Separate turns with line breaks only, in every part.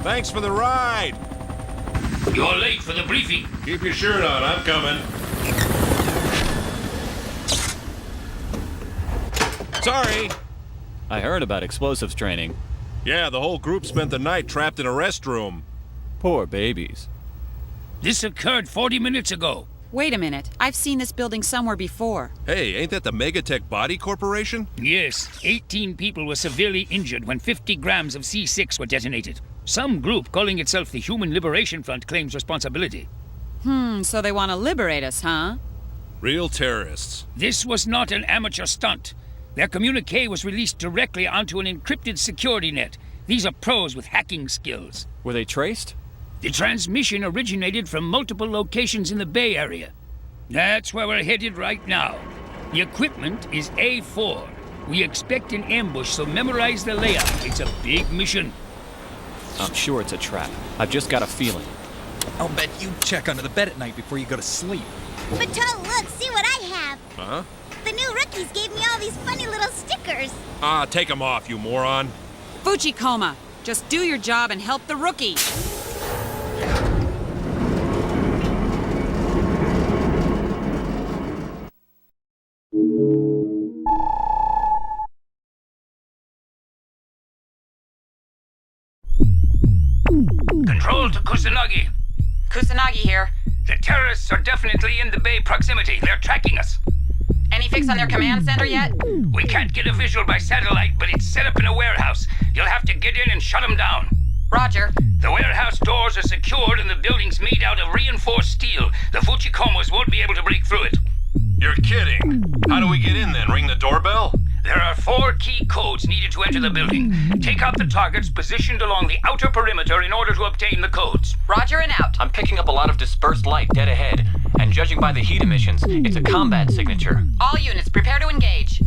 Thanks for the ride.
You're late for the briefing.
Keep your shirt on, I'm coming. Sorry.
I heard about explosives training.
Yeah, the whole group spent the night trapped in a restroom.
Poor babies.
This occurred 40 minutes ago.
Wait a minute. I've seen this building somewhere before.
Hey, ain't that the Megatech Body Corporation?
Yes, 18 people were severely injured when 50 grams of C6 were detonated. Some group calling itself the Human Liberation Front claims responsibility.
So they want to liberate us, huh?
Real terrorists.
This was not an amateur stunt. Their communique was released directly onto an encrypted security net. These are pros with hacking skills.
Were they traced?
The transmission originated from multiple locations in the Bay Area. That's where we're headed right now. The equipment is A4. We expect an ambush, so memorize the layout. It's a big mission.
I'm sure it's a trap. I've just got a feeling.
I'll bet you check under the bed at night before you go to sleep.
But look, see what I have.
Huh?
The new rookies gave me all these funny little stickers.
Ah, take them off, you moron.
Fuchikoma, just do your job and help the rookie.
Control to Kusanagi.
Kusanagi here.
The terrorists are definitely in the Bay proximity. They're tracking us.
Any fix on their command center yet?
We can't get a visual by satellite, but it's set up in a warehouse. You'll have to get in and shut them down.
Roger.
The warehouse doors are secured and the building's made out of reinforced steel. The Fuchikomas won't be able to break through it.
You're kidding. How do we get in then? Ring the doorbell?
There are 4 key codes needed to enter the building. Take out the targets positioned along the outer perimeter in order to obtain the codes.
Roger and out.
I'm picking up a lot of dispersed light dead ahead, and judging by the heat emissions, it's a combat signature.
All units, prepare to engage.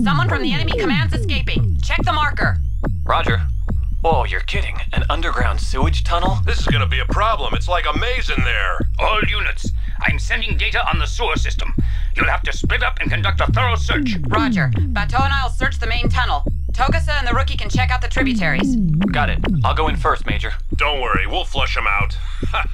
Someone from the enemy command's escaping. Check the marker.
Roger. Whoa, you're kidding. An underground sewage tunnel?
This is gonna be a problem. It's like a maze in there.
All units, I'm sending data on the sewer system. You'll have to split up and conduct a thorough search.
Roger. Bateau and I'll search the main tunnel. Togasa and the rookie can check out the tributaries.
Got it. I'll go in first, Major.
Don't worry, we'll flush them out. Ha!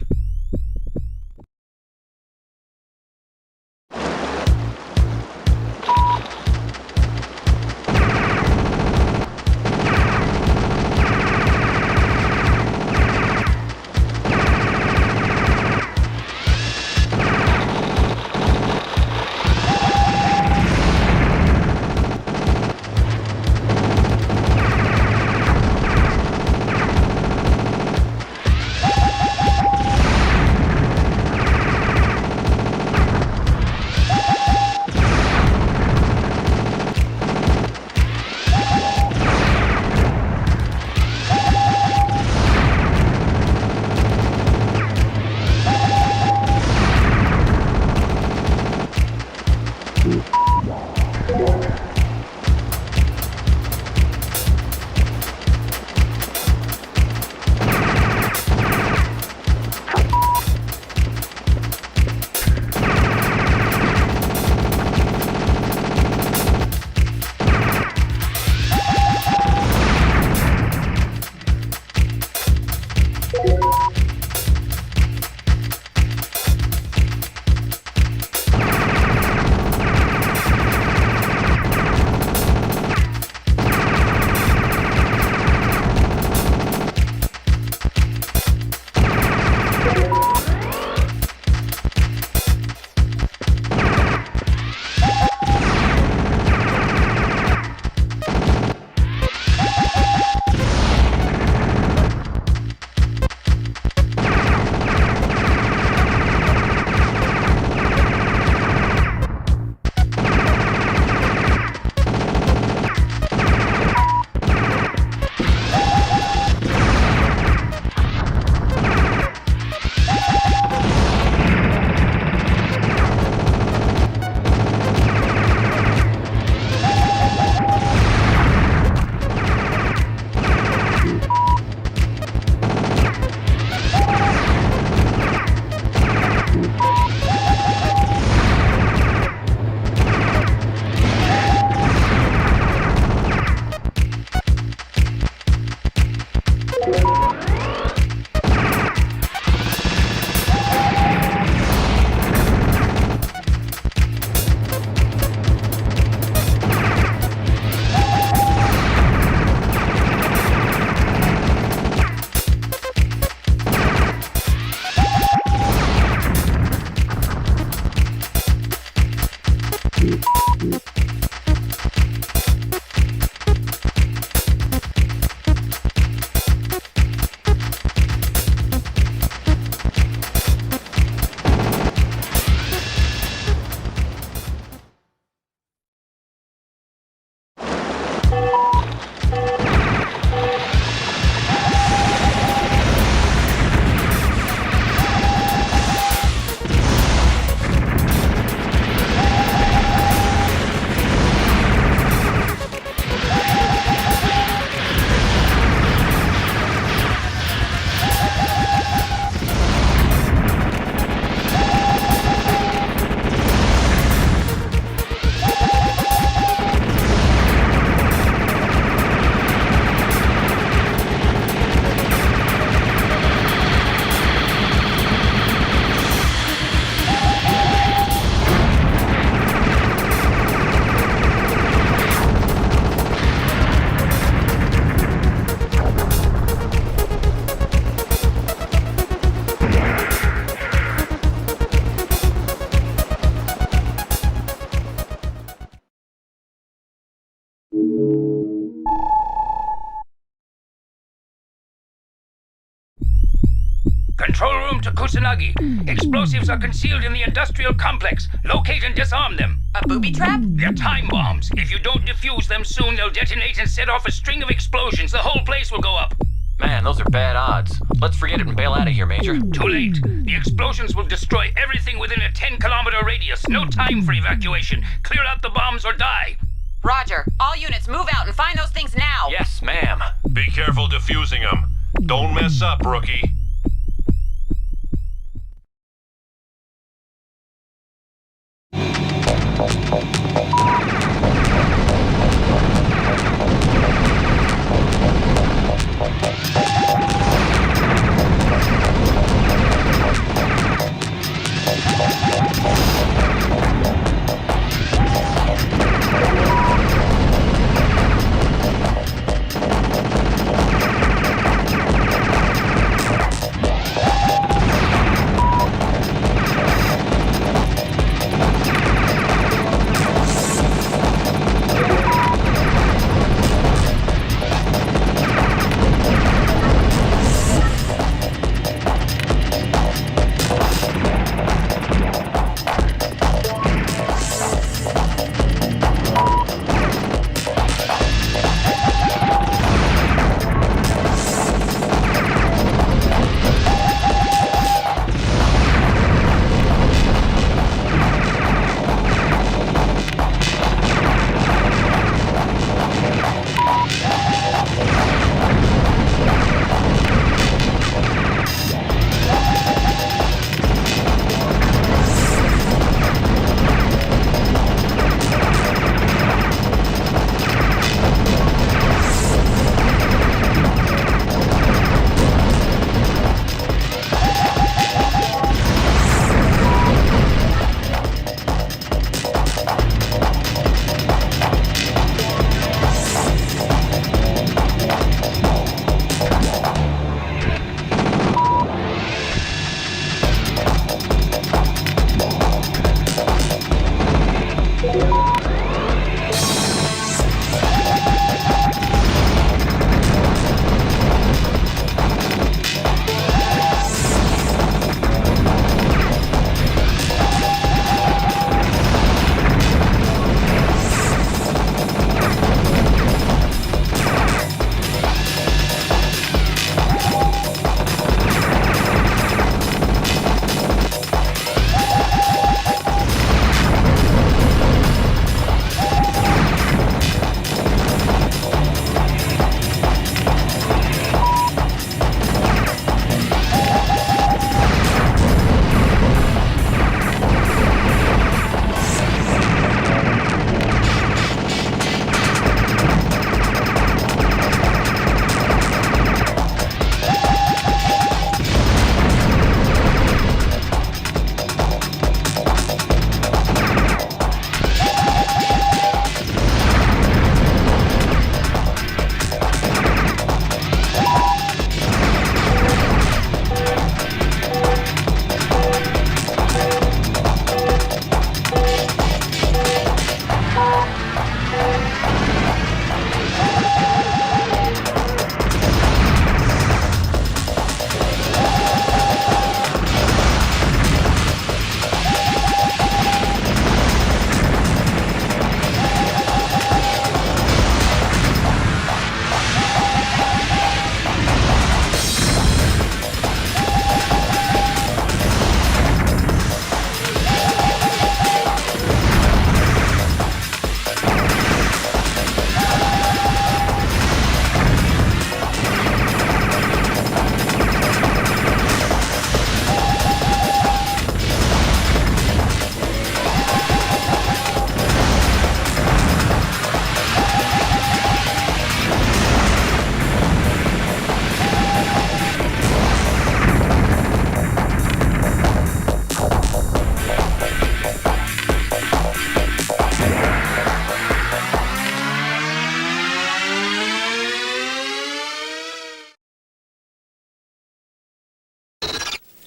Control room to Kusanagi. Explosives are concealed in the industrial complex. Locate and disarm them.
A booby trap?
They're time bombs. If you don't defuse them soon, they'll detonate and set off a string of explosions. The whole place will go up.
Man, those are bad odds. Let's forget it and bail out of here, Major.
Too late. The explosions will destroy everything within a 10-kilometer radius. No time for evacuation. Clear out the bombs or die.
Roger. All units, move out and find those things now.
Yes, ma'am.
Be careful defusing them. Don't mess up, rookie.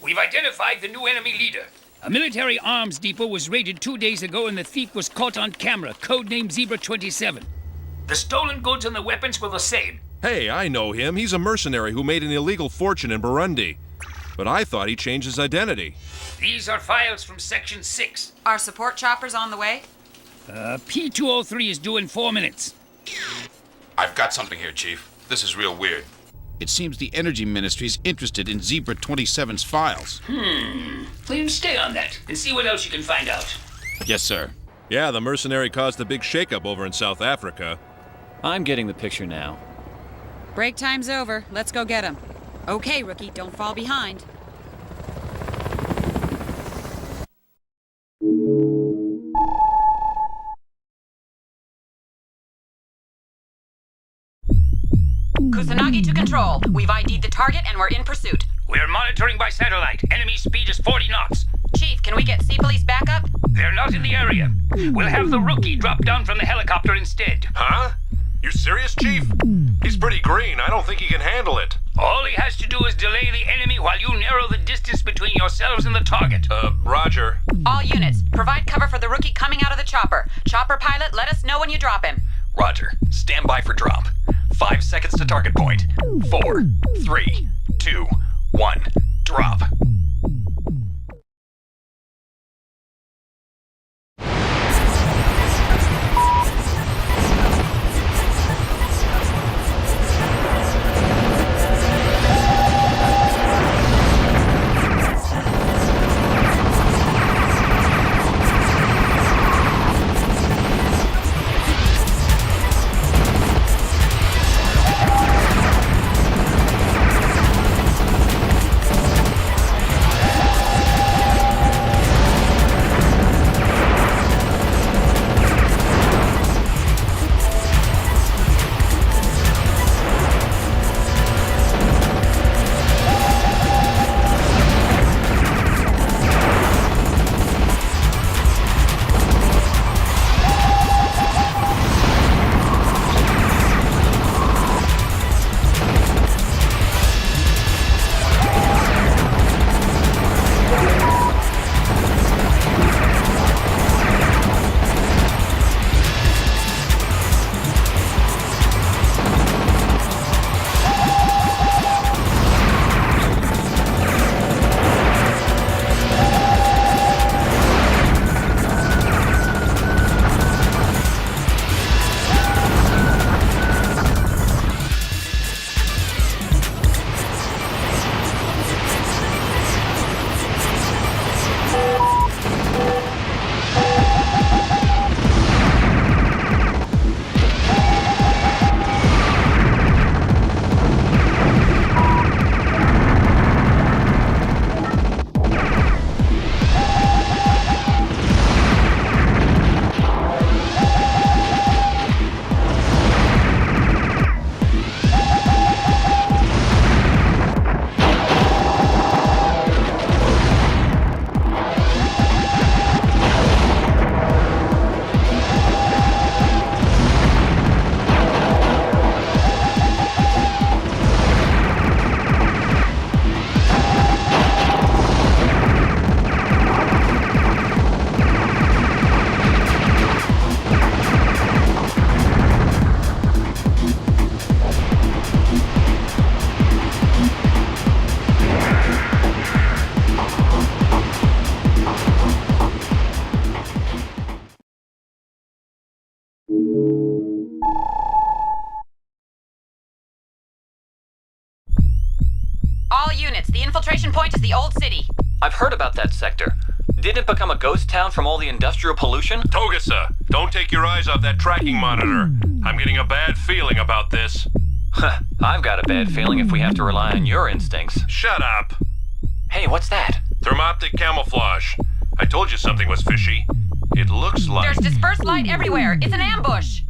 We've identified the new enemy leader. A military arms depot was raided 2 days ago and the thief was caught on camera, codenamed Zebra 27. The stolen goods and the weapons were the same.
Hey, I know him. He's a mercenary who made an illegal fortune in Burundi. But I thought he changed his identity.
These are files from Section 6.
Are support choppers on the way?
P-203 is due in 4 minutes.
I've got something here, Chief. This is real weird.
It seems the Energy Ministry's interested in Zebra 27's files.
Well, you stay on that and see what else you can find out.
Yes, sir.
Yeah, the mercenary caused a big shakeup over in South Africa.
I'm getting the picture now.
Break time's over. Let's go get him. Okay, Rookie, don't fall behind. Kusanagi to control. We've ID'd the target and we're in pursuit.
We're monitoring by satellite. Enemy speed is 40 knots.
Chief, can we get Sea Police backup?
They're not in the area. We'll have the Rookie drop down from the helicopter instead.
Huh? You serious, Chief? He's pretty green. I don't think he can handle it.
All he has to do is delay the enemy while you narrow the distance between yourselves and the target.
Roger.
All units, provide cover for the Rookie coming out of the chopper. Chopper pilot, let us know when you drop him.
Roger. Stand by for drop. 5 seconds to target point. 4, 3, 2, 1. Drop.
All units, the infiltration point is the old city.
I've heard about that sector. Didn't it become a ghost town from all the industrial pollution?
Togasa, don't take your eyes off that tracking monitor. I'm getting a bad feeling about this.
I've got a bad feeling if we have to rely on your instincts.
Shut up.
Hey, what's that?
Thermoptic camouflage. I told you something was fishy. It looks like...
There's dispersed light everywhere. It's an ambush.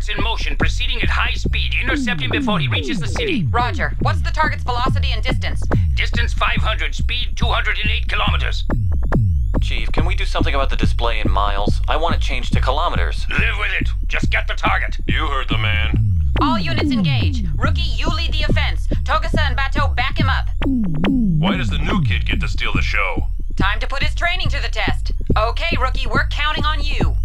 starts in motion, proceeding at high speed. Intercept him before he reaches the city.
Roger. What's the target's velocity and distance?
Distance 500, speed 208 kilometers.
Chief, can we do something about the display in miles? I want it changed to kilometers.
Live with it. Just get the target.
You heard the man.
All units engage. Rookie, you lead the offense. Togusa and Bateau back him up.
Why does the new kid get to steal the show?
Time to put his training to the test. Okay, Rookie, we're counting on you.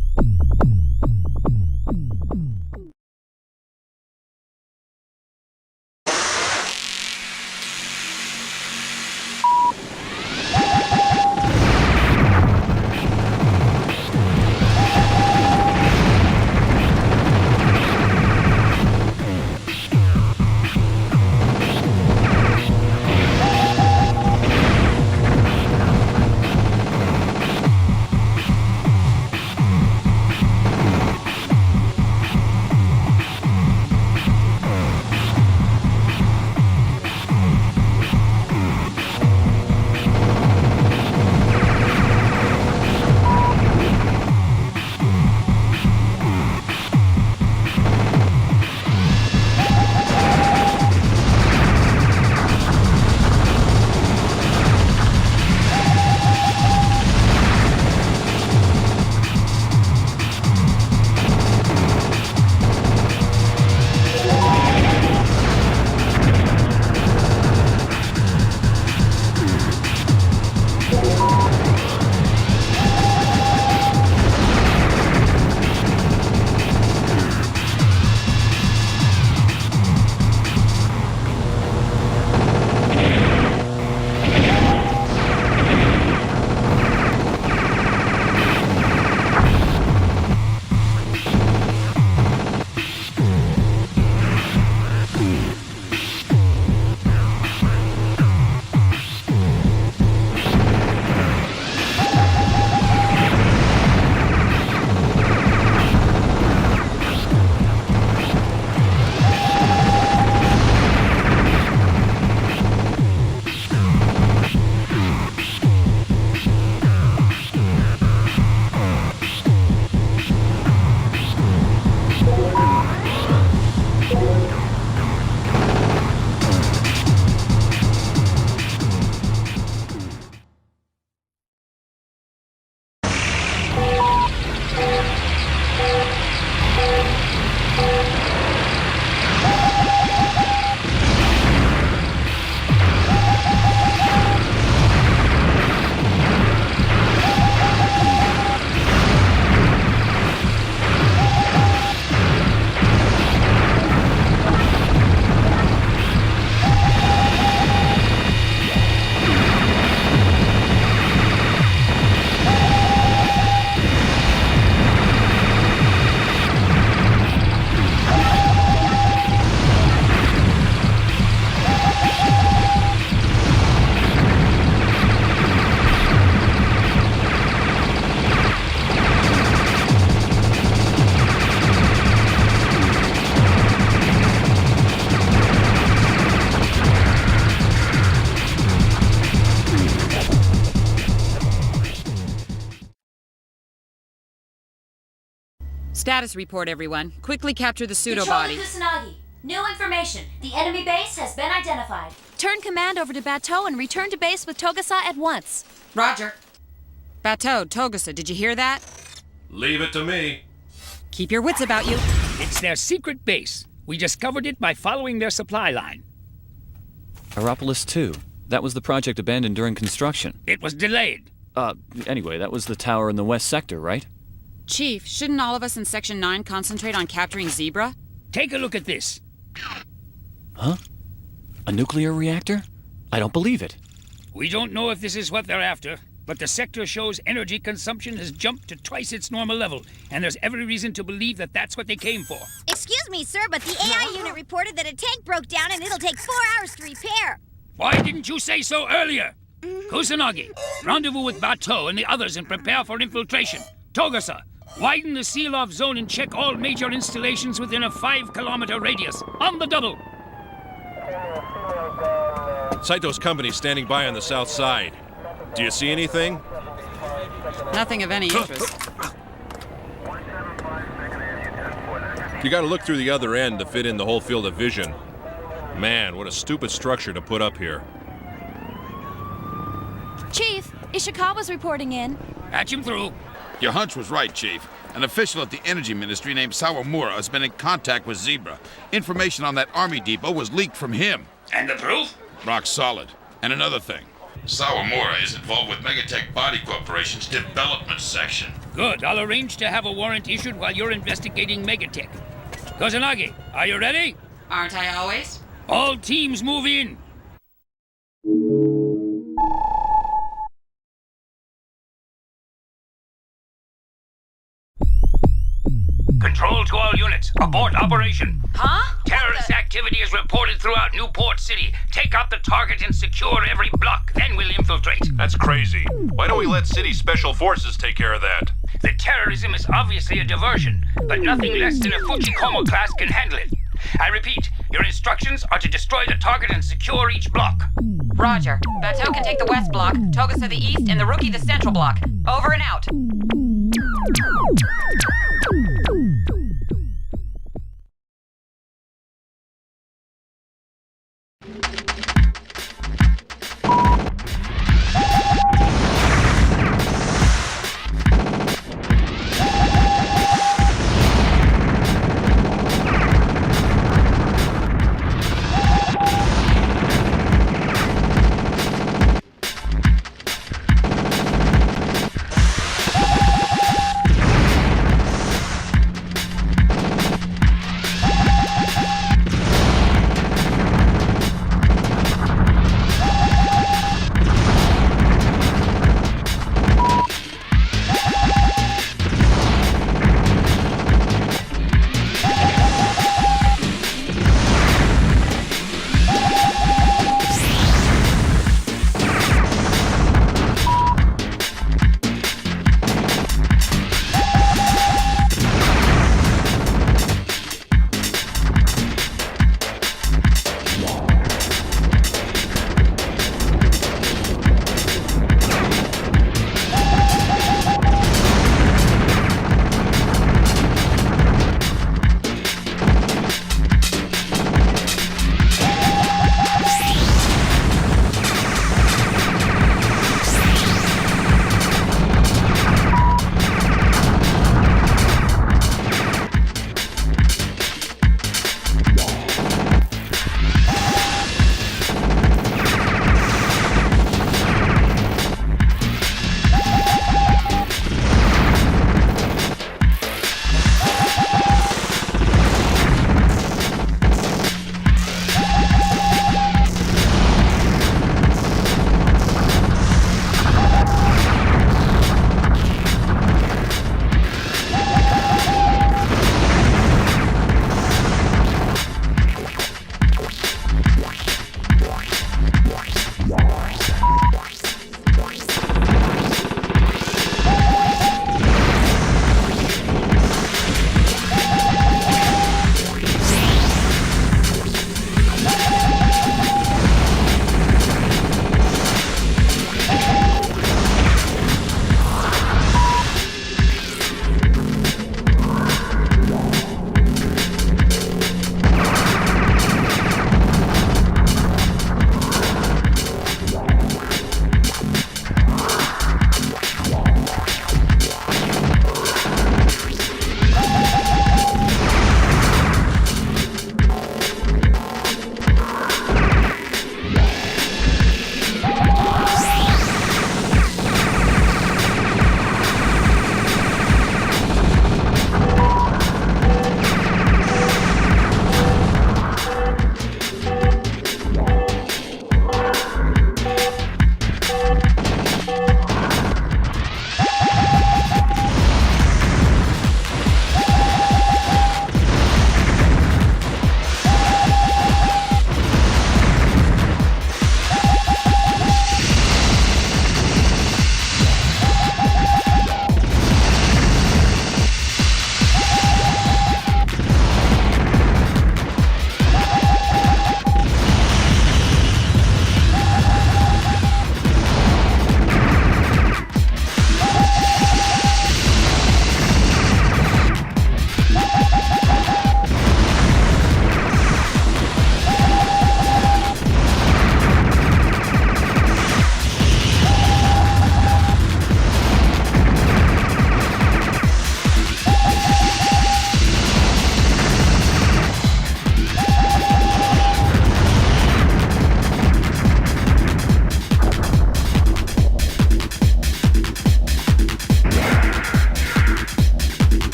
Status report, everyone. Quickly capture the pseudo-body.
Kusanagi. New information. The enemy base has been identified. Turn command over to Bateau and return to base with Togusa at once.
Roger. Bateau, Togusa, did you hear that?
Leave it to me.
Keep your wits about you.
It's their secret base. We discovered it by following their supply line.
Aeropolis 2. That was the project abandoned during construction.
It was delayed.
Anyway, that was the tower in the west sector, right?
Chief, shouldn't all of us in Section 9 concentrate on capturing Zebra?
Take a look at this.
Huh? A nuclear reactor? I don't believe it.
We don't know if this is what they're after, but the sector shows energy consumption has jumped to twice its normal level, and there's every reason to believe that that's what they came for.
Excuse me, sir, but the AI unit reported that a tank broke down and it'll take 4 hours to repair.
Why didn't you say so earlier? Kusanagi, rendezvous with Bateau and the others and prepare for infiltration. Togusa, widen the seal-off zone and check all major installations within a 5-kilometer radius. On the double.
Saito's company standing by on the south side. Do you see anything?
Nothing of any interest.
You gotta look through the other end to fit in the whole field of vision. Man, what a stupid structure to put up here.
Chief, Ishikawa's reporting in.
Patch him through.
Your hunch was right, Chief. An official at the Energy Ministry named Sawamura has been in contact with Zebra. Information on that army depot was leaked from him.
And the proof?
Rock solid. And another thing.
Sawamura is involved with Megatech Body Corporation's development section.
Good. I'll arrange to have a warrant issued while you're investigating Megatech. Kusanagi, are you ready?
Aren't I always?
All teams move in. Control to all units. Abort operation.
Huh?
Terrorist activity is reported throughout Newport City. Take out the target and secure every block. Then we'll infiltrate.
That's crazy. Why don't we let City Special Forces take care of that?
The terrorism is obviously a diversion, but nothing less than a Fuchikoma class can handle it. I repeat, your instructions are to destroy the target and secure each block.
Roger. Bateau can take the west block, Togusa the east, and the rookie the central block. Over and out.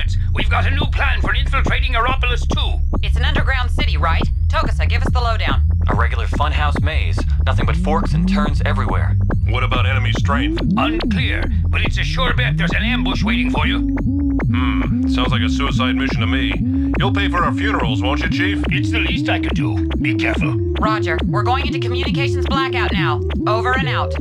units. We've got a new plan for infiltrating Aeropolis 2.
It's an underground city, right? Togusa, give us the lowdown.
A regular funhouse maze. Nothing but forks and turns everywhere.
What about enemy strength?
Unclear, but it's a sure bet there's an ambush waiting for you.
Sounds like a suicide mission to me. You'll pay for our funerals, won't you, Chief?
It's the least I could do. Be careful.
Roger. We're going into communications blackout now. Over and out.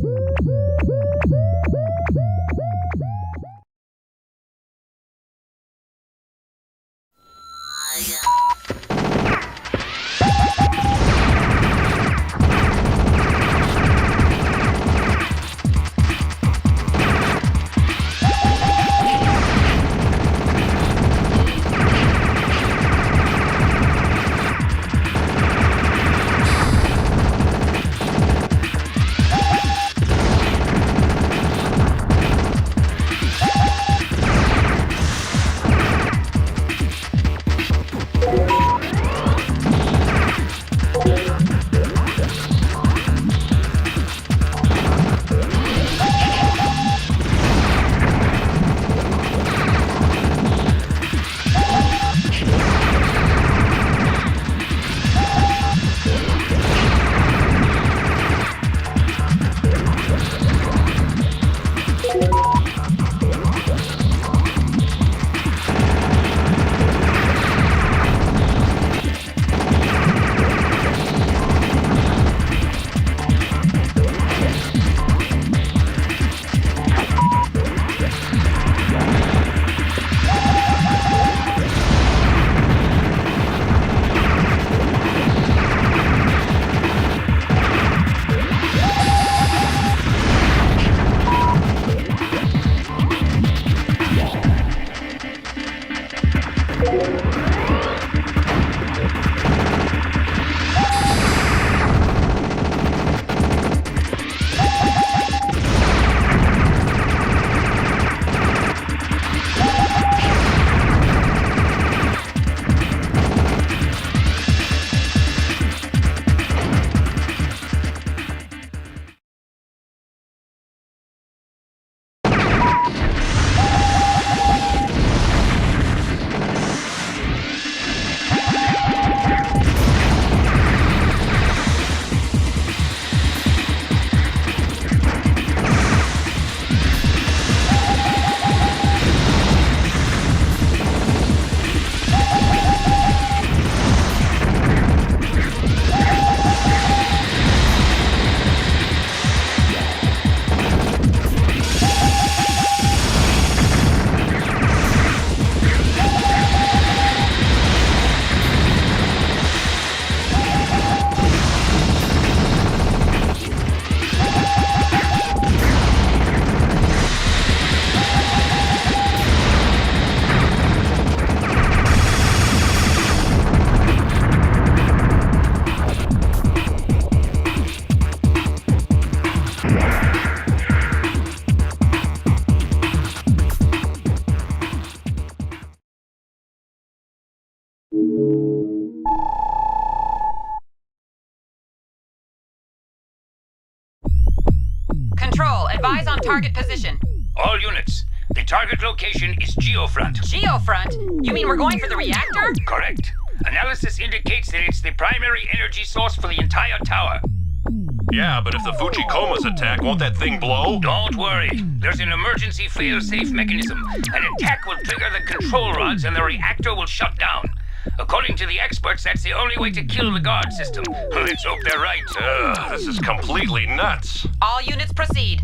Control, advise on target position.
All units, the target location is Geofront.
Geofront? You mean we're going for the reactor?
Correct. Analysis indicates that it's the primary energy source for the entire tower.
Yeah, but if the Fuchikomas attack, won't that thing blow?
Don't worry. There's an emergency fail-safe mechanism. An attack will trigger the control rods and the reactor will shut down. According to the experts, that's the only way to kill the guard system. Let's hope they're right.
This is completely nuts.
All units proceed.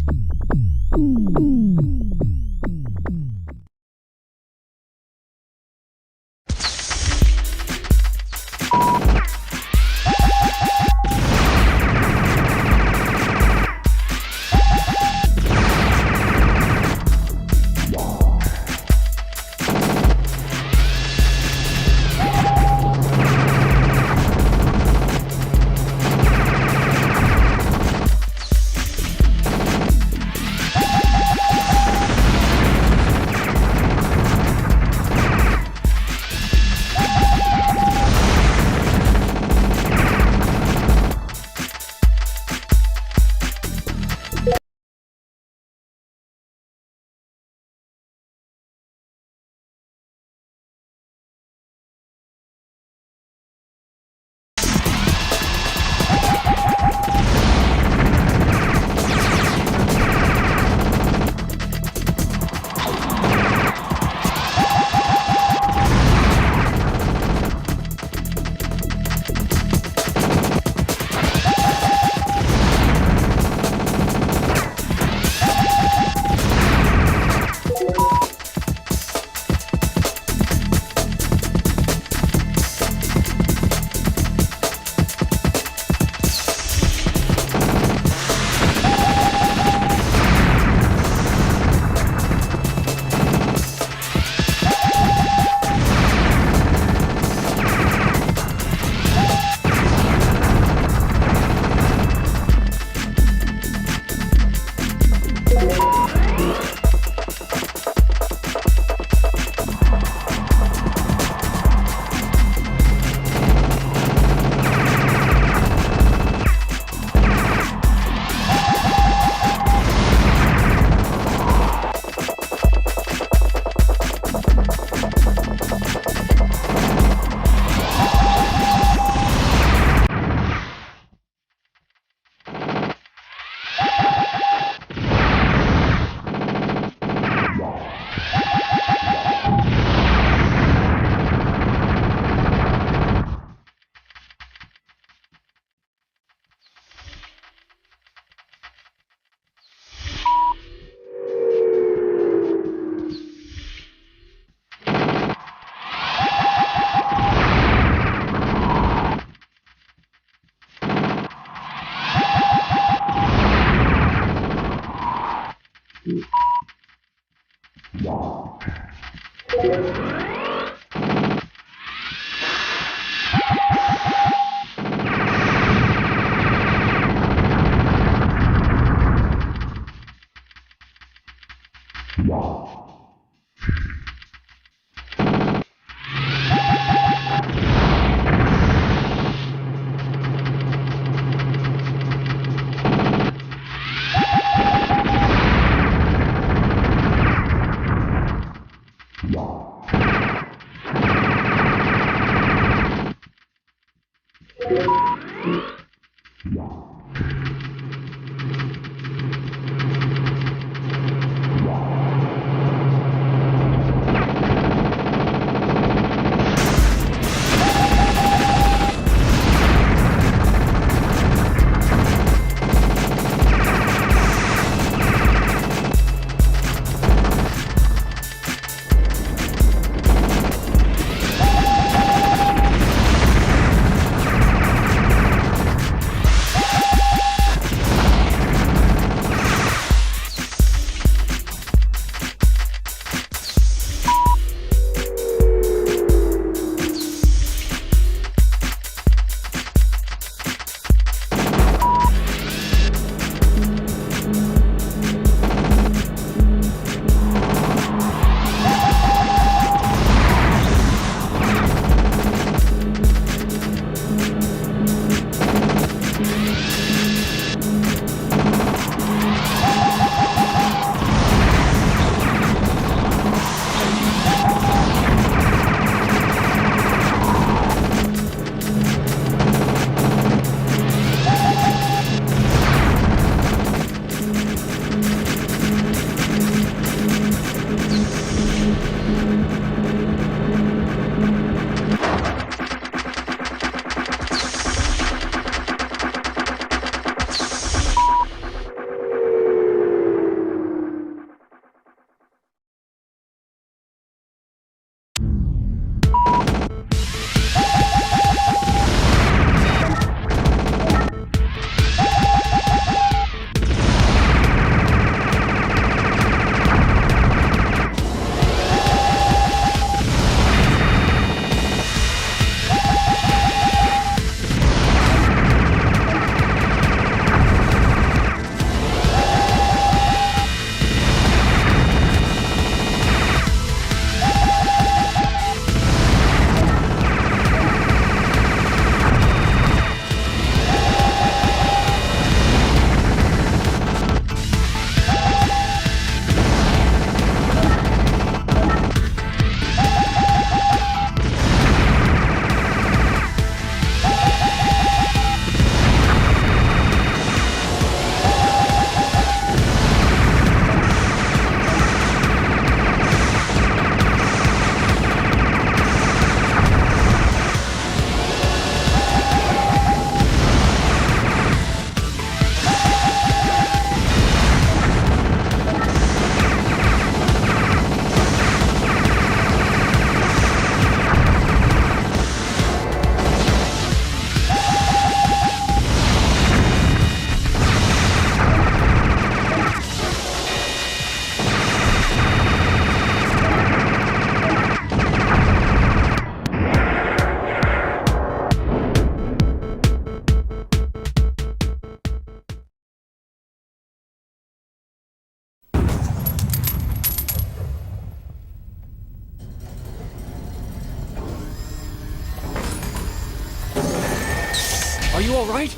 Are you all right?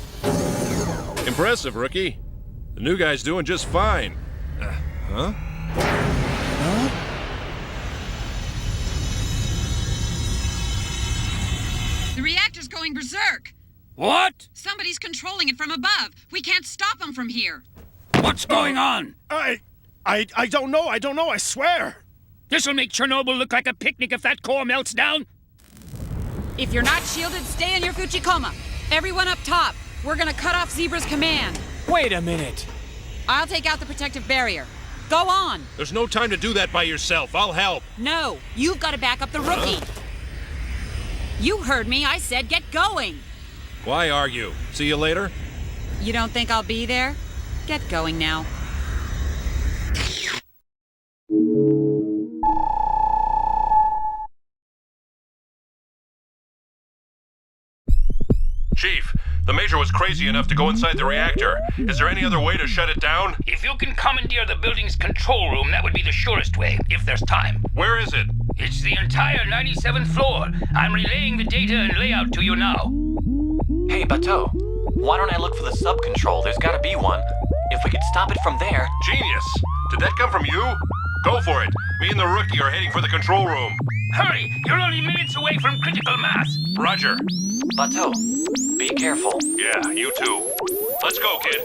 Impressive, rookie. The new guy's doing just fine. Huh?
The reactor's going berserk.
What?
Somebody's controlling it from above. We can't stop them from here.
What's going on?
I don't know, I swear.
This'll make Chernobyl look like a picnic if that core melts down.
If you're not shielded, stay in your Fuchikoma. Everyone up top. We're gonna cut off Zebra's command.
Wait a minute.
I'll take out the protective barrier. Go on.
There's no time to do that by yourself. I'll help.
No, you've got to back up the rookie. You heard me. I said get going.
Why argue? See you later?
You don't think I'll be there? Get going now.
Chief, the Major was crazy enough to go inside the reactor. Is there any other way to shut it down?
If you can commandeer the building's control room, that would be the surest way, if there's time.
Where is it?
It's the entire 97th floor. I'm relaying the data and layout to you now.
Hey, Bateau, why don't I look for the sub-control? There's gotta be one. If we could stop it from there...
Genius! Did that come from you? Go for it. Me and the rookie are heading for the control room.
Hurry! You're only minutes away from critical mass.
Roger.
Bateau, be careful.
Yeah, you too. Let's go, kid.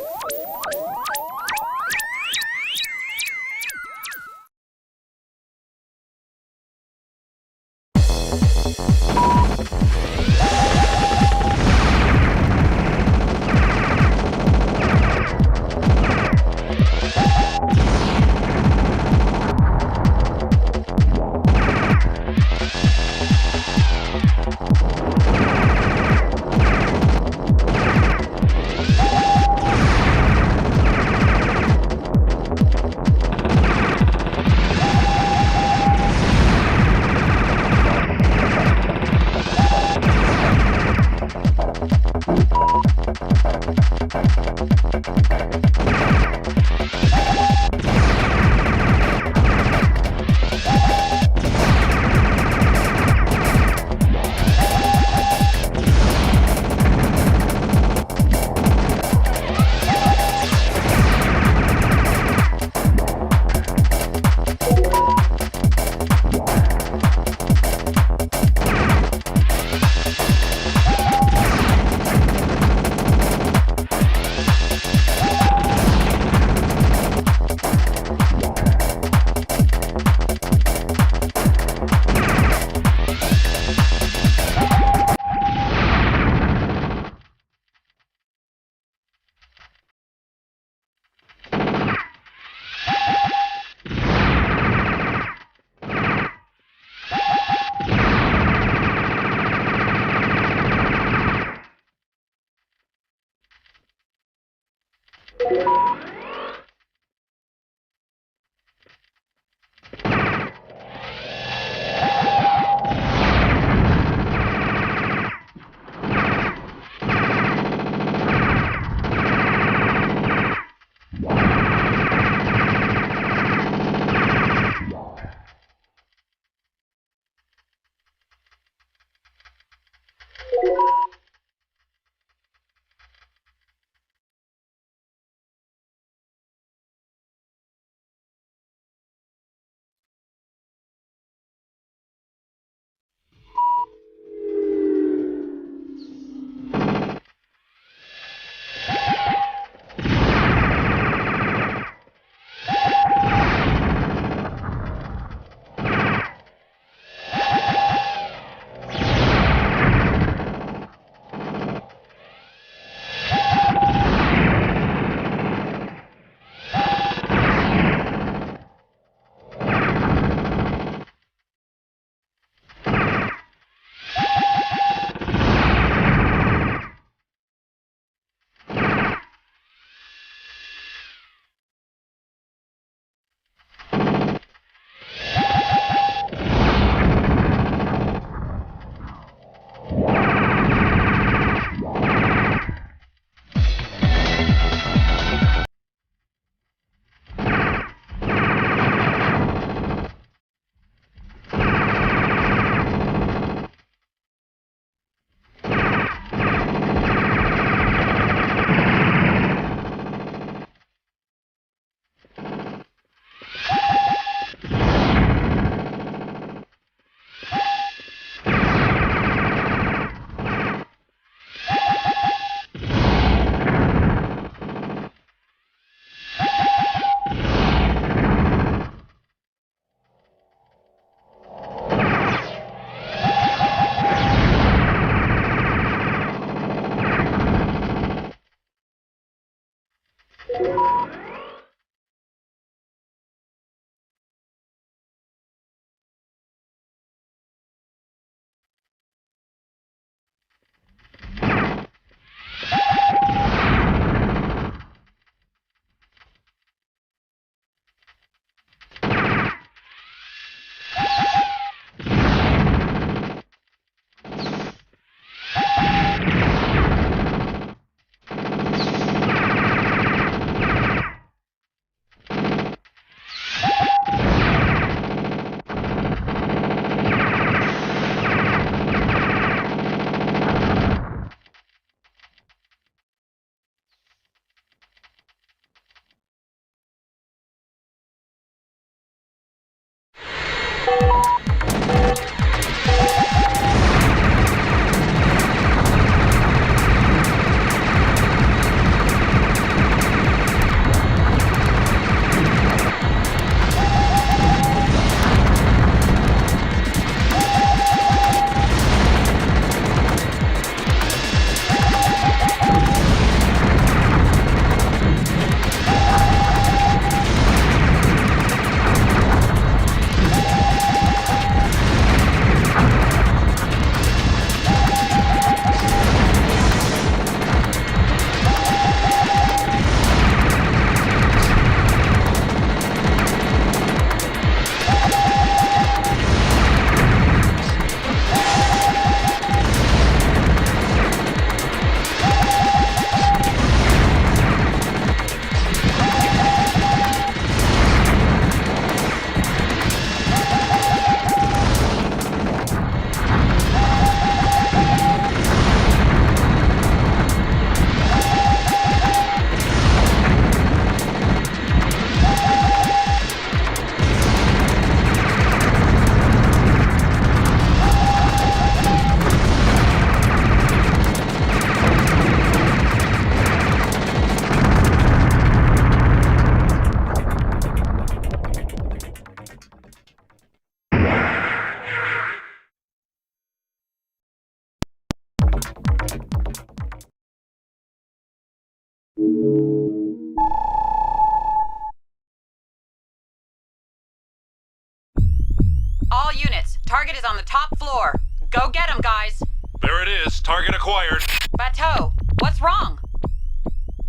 target is on the top floor. Go get him, guys.
There it is. Target acquired.
Bateau, what's wrong?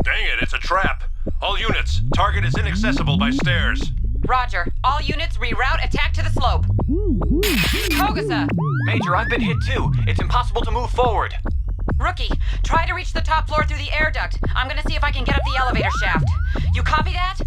Dang it, it's a trap. All units, target is inaccessible by stairs.
Roger. All units reroute attack to the slope. Togasa!
Major, I've been hit too. It's impossible to move forward.
Rookie, try to reach the top floor through the air duct. I'm gonna see if I can get up the elevator shaft. You copy that?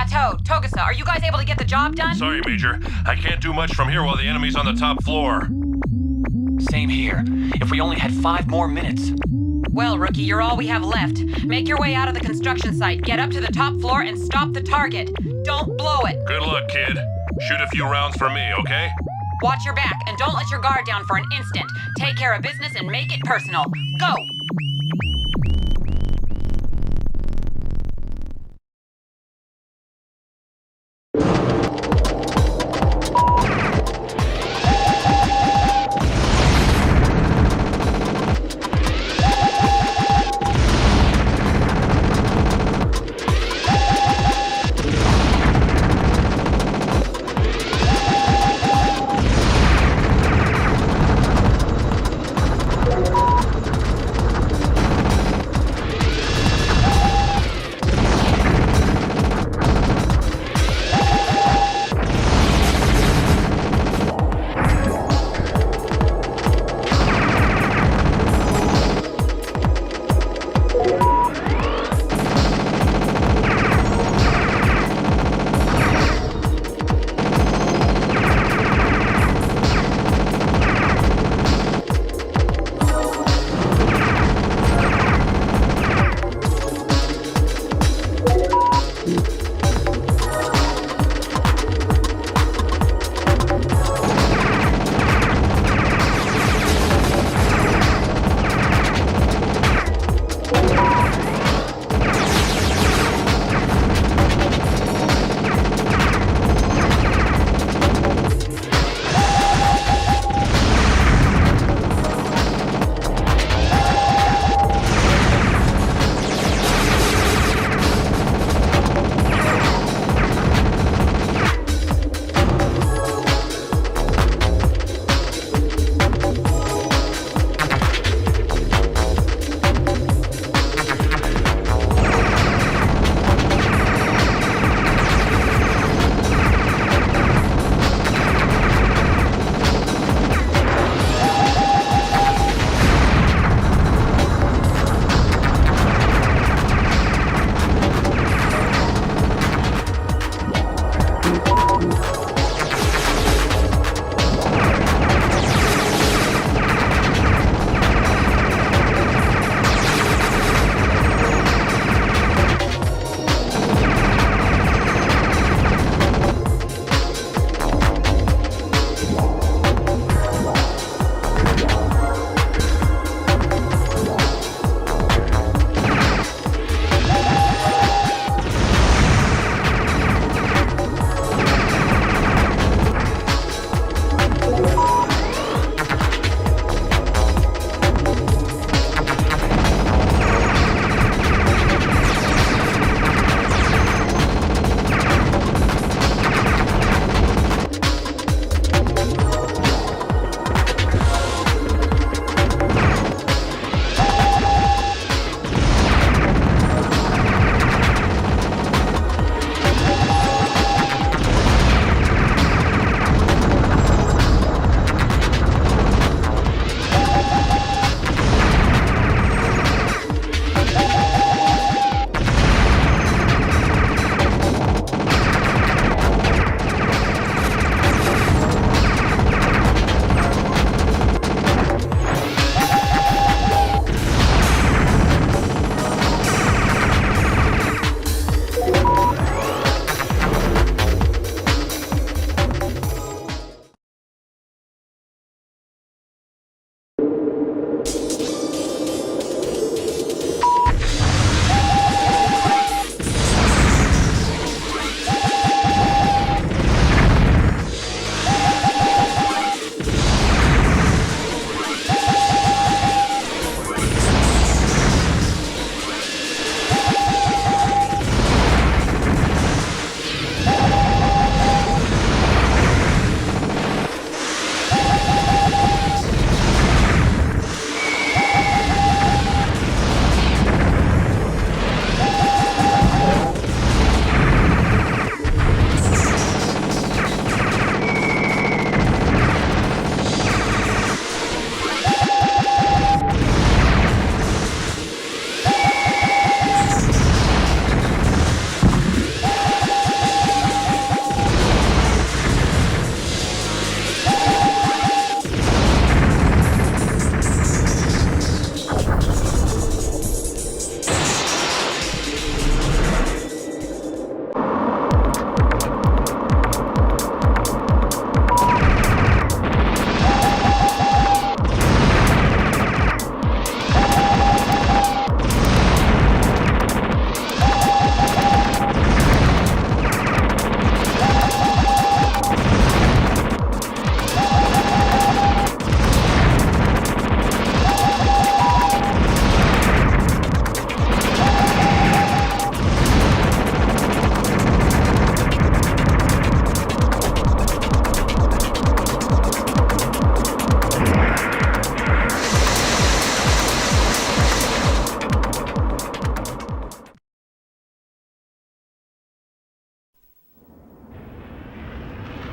Bateau, Togasa, are you guys able to get the job done?
Sorry, Major. I can't do much from here while the enemy's on the top floor.
Same here. If we only had 5 more minutes.
Well, Rookie, you're all we have left. Make your way out of the construction site, get up to the top floor, and stop the target. Don't blow it.
Good luck, kid. Shoot a few rounds for me, okay?
Watch your back, and don't let your guard down for an instant. Take care of business and make it personal. Go!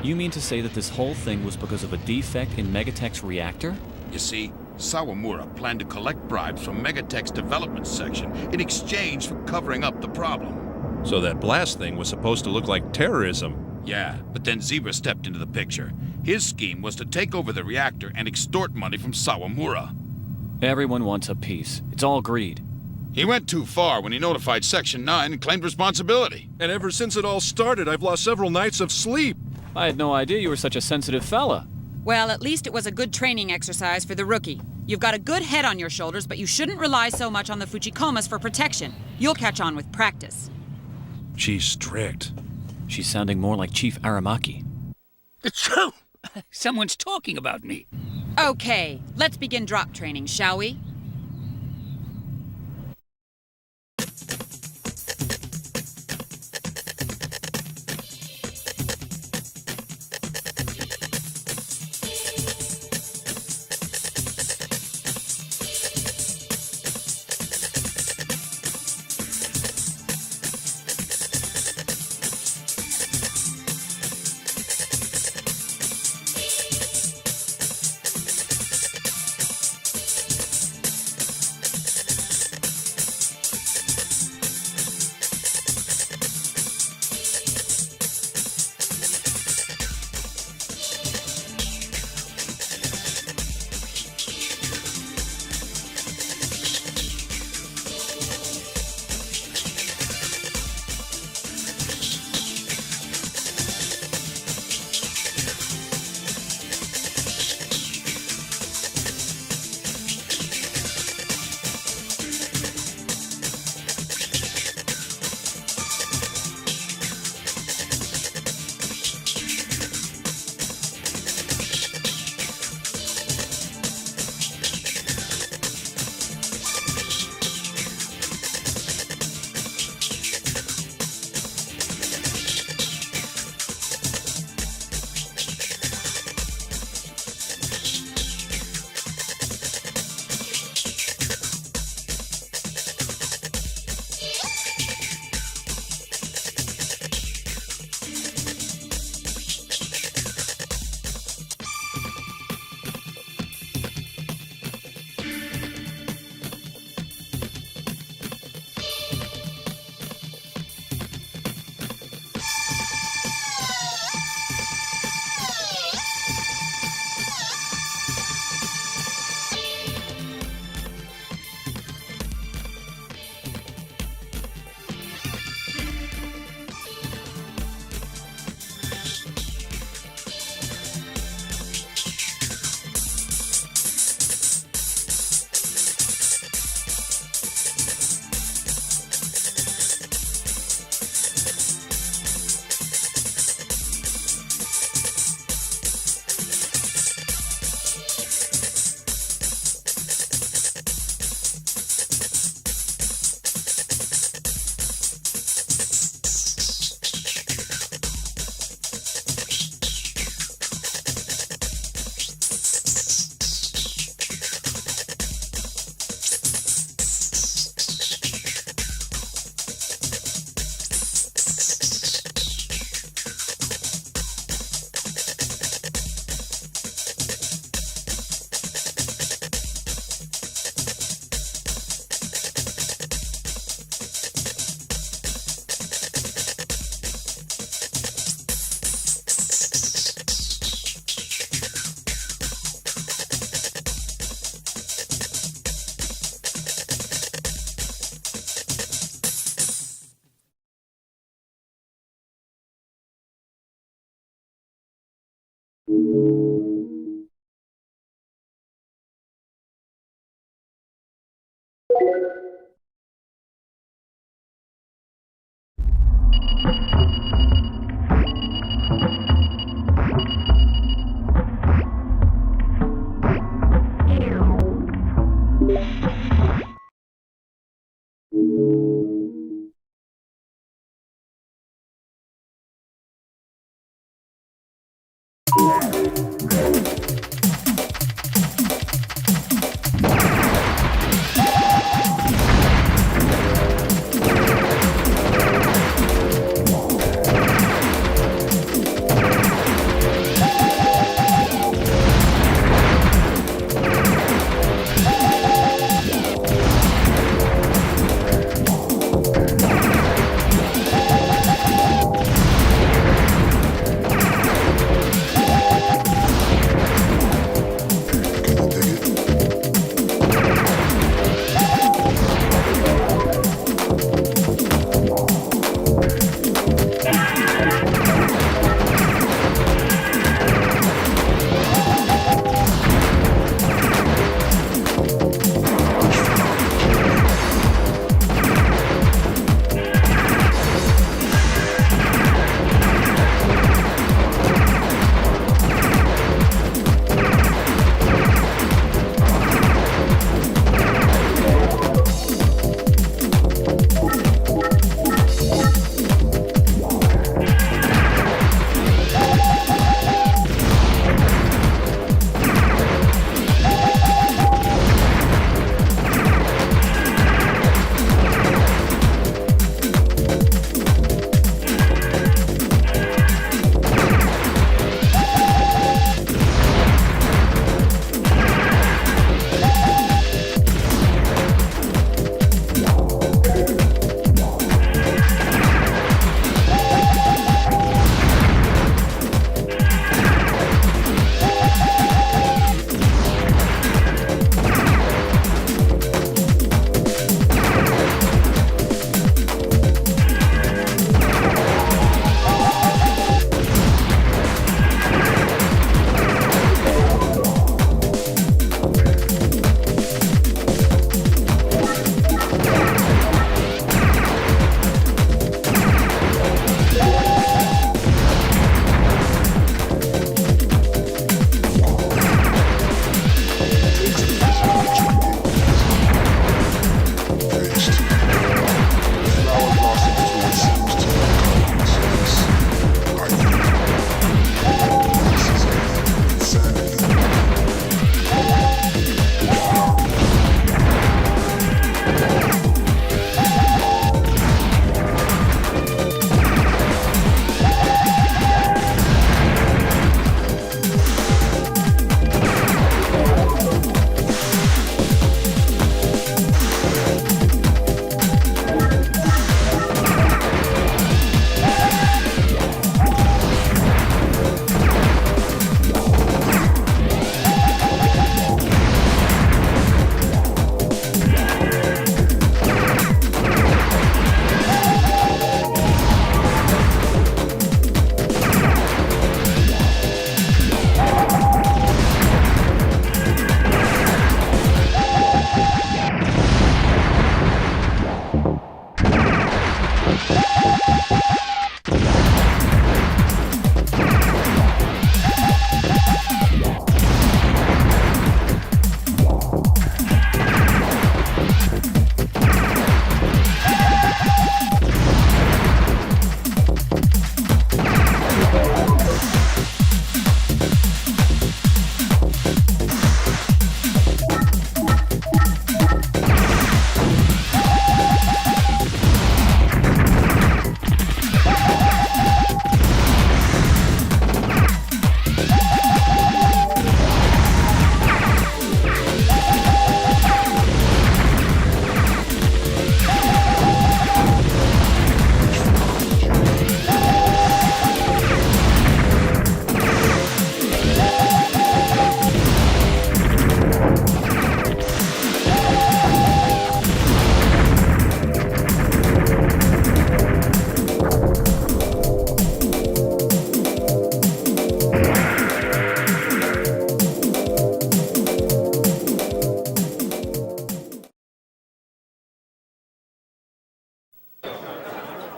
You mean to say that this whole thing was because of a defect in Megatech's reactor?
You see, Sawamura planned to collect bribes from Megatech's development section in exchange for covering up the problem.
So that blast thing was supposed to look like terrorism.
Yeah, but then Zebra stepped into the picture. His scheme was to take over the reactor and extort money from Sawamura.
Everyone wants a piece. It's all greed.
He went too far when he notified Section 9 and claimed responsibility.
And ever since it all started, I've lost several nights of sleep.
I had no idea you were such a sensitive fella.
Well, at least it was a good training exercise for the rookie. You've got a good head on your shoulders, but you shouldn't rely so much on the Fuchikomas for protection. You'll catch on with practice.
She's strict.
She's sounding more like Chief Aramaki.
Someone's talking about me.
Okay, let's begin drop training, shall we?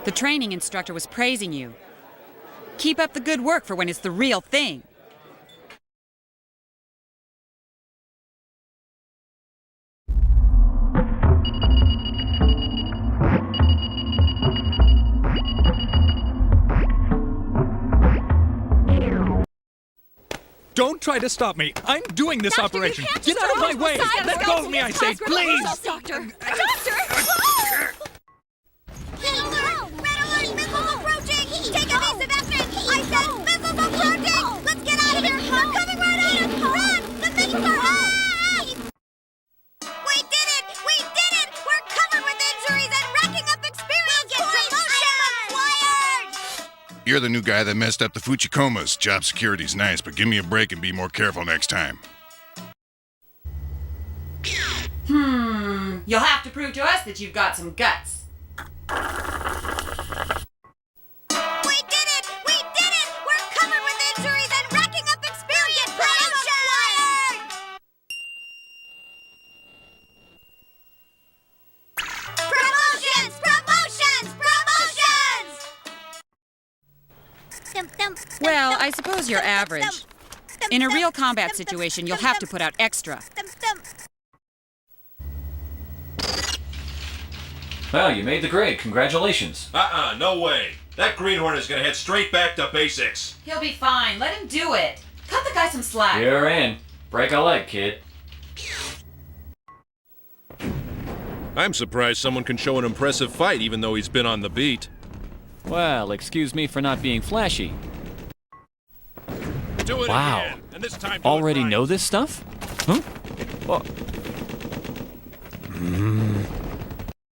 The training instructor was praising you. Keep up the good work for when it's the real thing.
Don't try to stop me. I'm doing this operation. Get out of my way. Let go of me, I say, please.
Doctor! Doctor! Hello! Red alert! Missiles approaching! Take evasive action! I said missiles approaching! Let's get out of here! They're coming right at us! Run! The missiles are up! We did it! We did it! We're covered with injuries and racking up experience points! Acquired!
You're the new guy that messed up the Fuchikomas. Job security's nice, but give me a break and be more careful next time.
You'll have to prove to us that you've got some guts.
We did it! We did it! We're covered with injuries and racking up experience points! Promotions! Promotions! Promotions!
Well, I suppose you're average. In a real combat situation, you'll have to put out extra.
Well, you made the grade. Congratulations.
No way. That greenhorn is gonna head straight back to basics.
He'll be fine. Let him do it. Cut the guy some slack.
You're in. Break a leg, kid.
I'm surprised someone can show an impressive fight even though he's been on the beat.
Well, excuse me for not being flashy.
Do it
Wow.
again, and this time do it
Already
right.
know this stuff? Huh? Well,